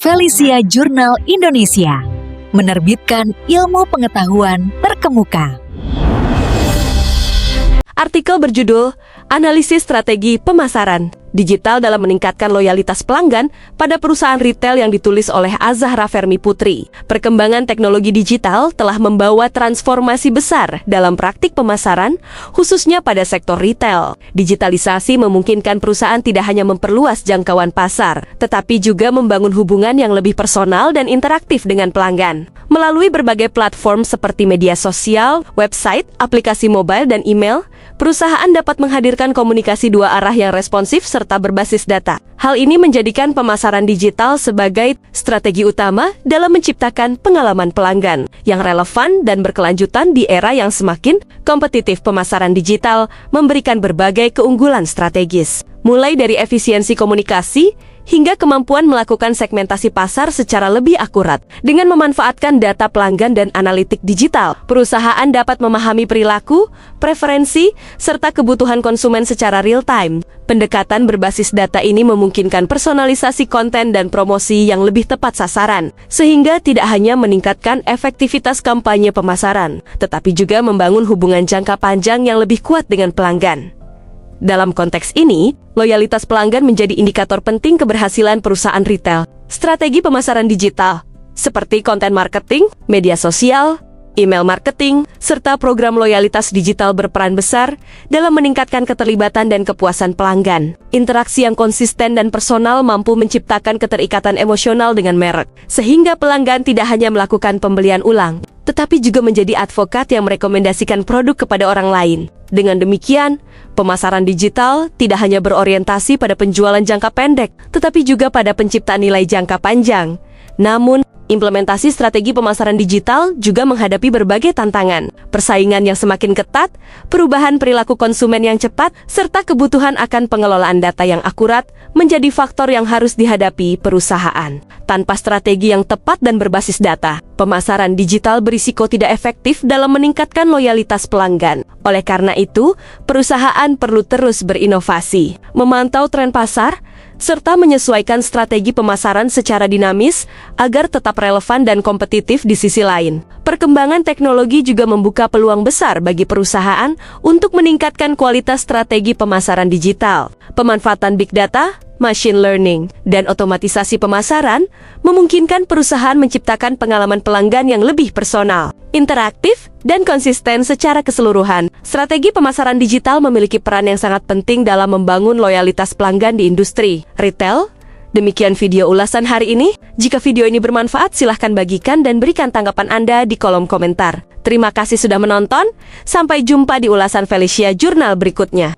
Felicia Jurnal Indonesia menerbitkan ilmu pengetahuan terkemuka. Artikel berjudul Analisis Strategi Pemasaran Digital dalam Meningkatkan Loyalitas Pelanggan pada Perusahaan Retail yang ditulis oleh Azahra Fermi Putri. Perkembangan teknologi digital telah membawa transformasi besar dalam praktik pemasaran, khususnya pada sektor retail. Digitalisasi memungkinkan perusahaan tidak hanya memperluas jangkauan pasar, tetapi juga membangun hubungan yang lebih personal dan interaktif dengan pelanggan. Melalui berbagai platform seperti media sosial, website, aplikasi mobile, dan email, perusahaan dapat menghadirkan komunikasi dua arah yang responsif serta berbasis data. Hal ini menjadikan pemasaran digital sebagai strategi utama dalam menciptakan pengalaman pelanggan yang relevan dan berkelanjutan di era yang semakin kompetitif. Pemasaran digital memberikan berbagai keunggulan strategis, mulai dari efisiensi komunikasi hingga kemampuan melakukan segmentasi pasar secara lebih akurat. Dengan memanfaatkan data pelanggan dan analitik digital, perusahaan dapat memahami perilaku, preferensi, serta kebutuhan konsumen secara real-time. Pendekatan berbasis data ini memungkinkan personalisasi konten dan promosi yang lebih tepat sasaran, sehingga tidak hanya meningkatkan efektivitas kampanye pemasaran, tetapi juga membangun hubungan jangka panjang yang lebih kuat dengan pelanggan. Dalam konteks ini, loyalitas pelanggan menjadi indikator penting keberhasilan perusahaan retail. Strategi pemasaran digital, seperti konten marketing, media sosial, email marketing, serta program loyalitas digital berperan besar dalam meningkatkan keterlibatan dan kepuasan pelanggan. Interaksi yang konsisten dan personal mampu menciptakan keterikatan emosional dengan merek, sehingga pelanggan tidak hanya melakukan pembelian ulang, tetapi juga menjadi advokat yang merekomendasikan produk kepada orang lain. Dengan demikian, pemasaran digital tidak hanya berorientasi pada penjualan jangka pendek, tetapi juga pada penciptaan nilai jangka panjang. Namun, implementasi strategi pemasaran digital juga menghadapi berbagai tantangan. Persaingan yang semakin ketat, perubahan perilaku konsumen yang cepat, serta kebutuhan akan pengelolaan data yang akurat menjadi faktor yang harus dihadapi perusahaan. Tanpa strategi yang tepat dan berbasis data, pemasaran digital berisiko tidak efektif dalam meningkatkan loyalitas pelanggan. Oleh karena itu, perusahaan perlu terus berinovasi, memantau tren pasar, serta menyesuaikan strategi pemasaran secara dinamis agar tetap relevan dan kompetitif di sisi lain. Perkembangan teknologi juga membuka peluang besar bagi perusahaan untuk meningkatkan kualitas strategi pemasaran digital. Pemanfaatan big data, machine learning, dan otomatisasi pemasaran memungkinkan perusahaan menciptakan pengalaman pelanggan yang lebih personal, interaktif, dan konsisten secara keseluruhan. Strategi pemasaran digital memiliki peran yang sangat penting dalam membangun loyalitas pelanggan di industri retail. Demikian video ulasan hari ini. Jika video ini bermanfaat, silahkan bagikan dan berikan tanggapan Anda di kolom komentar. Terima kasih sudah menonton. Sampai jumpa di ulasan Felicia Jurnal berikutnya.